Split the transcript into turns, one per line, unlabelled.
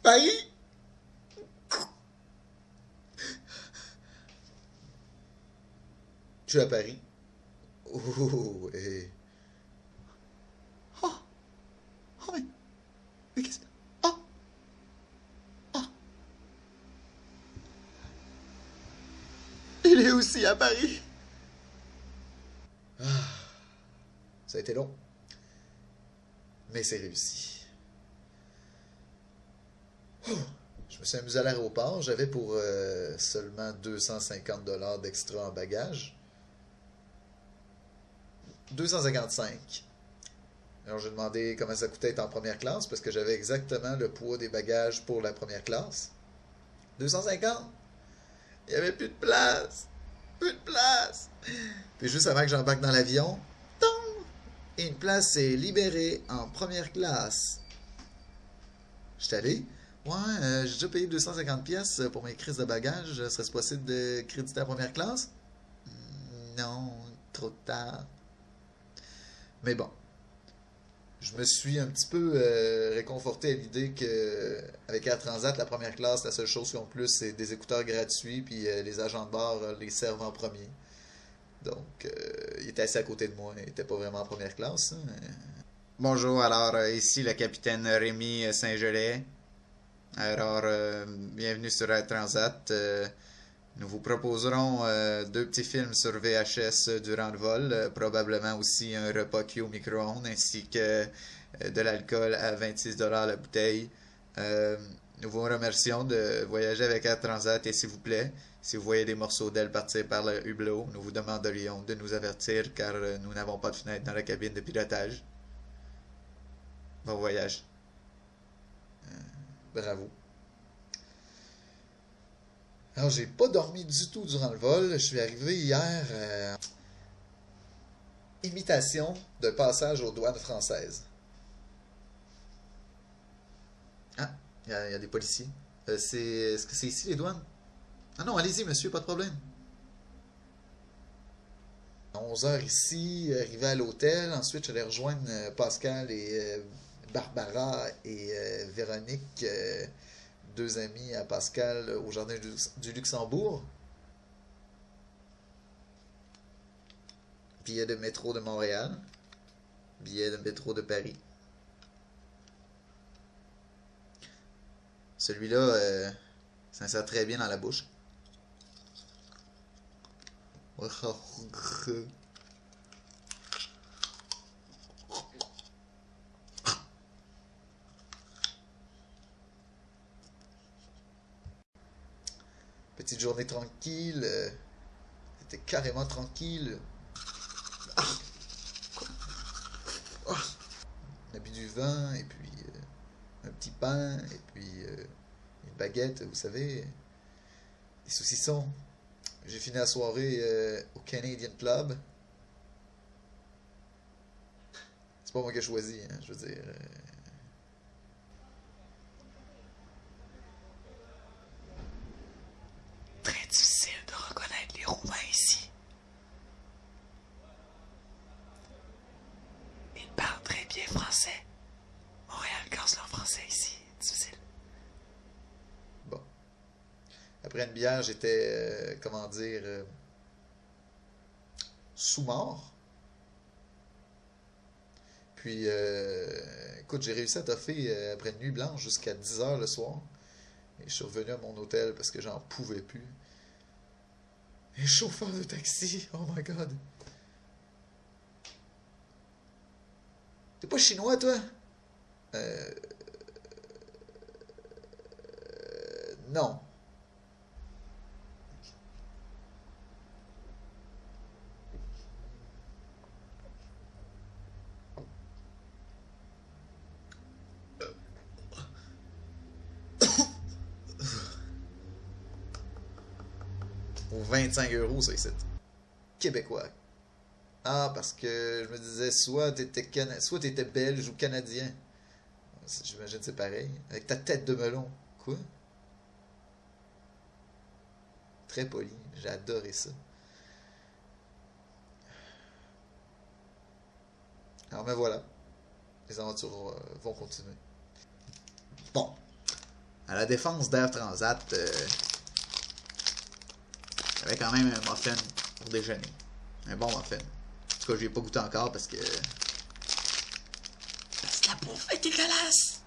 Paris? Je suis à Paris. Oh, et...
Oh, oh mais qu'est-ce que... Oh, oh. Il est aussi à Paris.
Ça a été long, mais c'est réussi. Oh, je me suis amusé à l'aéroport. J'avais pour seulement 250 $ d'extra en bagage. 255. Alors j'ai demandé comment ça coûtait être en première classe parce que j'avais exactement le poids des bagages pour la première classe. 250. Il n'y avait plus de place. Plus de place. Puis juste avant que j'embarque dans l'avion, et une place est libérée en première classe. J'étais allé. Ouais, j'ai déjà payé 250 pièces pour mes crises de bagages. Serait-ce possible de créditer en première classe? Non, trop tard. Mais bon, je me suis un petit peu réconforté à l'idée que avec Air Transat, la première classe, la seule chose qu'ils ont plus, c'est des écouteurs gratuits, puis les agents de bord les servent en premier. Donc, il était assis à côté de moi. Il était pas vraiment en première classe. Hein.
Bonjour, alors ici le capitaine Rémi Saint-Gelais. Alors, bienvenue sur Air Transat. Nous vous proposerons deux petits films sur VHS durant le vol, probablement aussi un repas cuit au micro-ondes, ainsi que de l'alcool à 26 $ la bouteille. Nous vous remercions de voyager avec Air Transat et s'il vous plaît, si vous voyez des morceaux d'ailes partir par le hublot, nous vous demanderions de nous avertir car nous n'avons pas de fenêtre dans la cabine de pilotage. Bon voyage.
Bravo. Alors, j'ai pas dormi du tout durant le vol. Je suis arrivé hier. Imitation de passage aux douanes françaises. Ah, il y a des policiers. Est-ce que c'est ici les douanes? Ah non, allez-y, monsieur, pas de problème. 11 heures ici, arrivé à l'hôtel. Ensuite, j'allais rejoindre Pascal et Barbara et Véronique, deux amis à Pascal au Jardin du Luxembourg. Billet de métro de Montréal. Billet de métro de Paris. Celui-là s'insère très bien dans la bouche. Petite journée tranquille. C'était carrément tranquille. On a bu du vin, et puis un petit pain, et puis une baguette, vous savez, des saucissons. J'ai fini la soirée au Canadian Club. C'est pas moi qui ai choisi, hein, je veux dire.
Très difficile de reconnaître les Roumains ici. Ils parlent très bien français. Montréal casse leur français ici. Difficile.
Bon. Après une bière, j'étais, comment dire, sous-mort. Puis, écoute, j'ai réussi à toffer après une nuit blanche jusqu'à 10 heures le soir. Et je suis revenu à mon hôtel parce que j'en pouvais plus. Un chauffeur de taxi, oh my god. T'es pas chinois, toi? Euh... Non. Pour 25 euros, ça, ici. Québécois. Ah, parce que je me disais, soit t'étais belge ou canadien. J'imagine que c'est pareil. Avec ta tête de melon. Quoi? Très poli. J'ai adoré ça. Alors, ben voilà. Les aventures vont continuer. Bon.
à la défense d'Air Transat, j'avais quand même un muffin pour déjeuner. Un bon muffin. En tout cas, j'ai pas goûté encore parce que la bouffe est dégueulasse.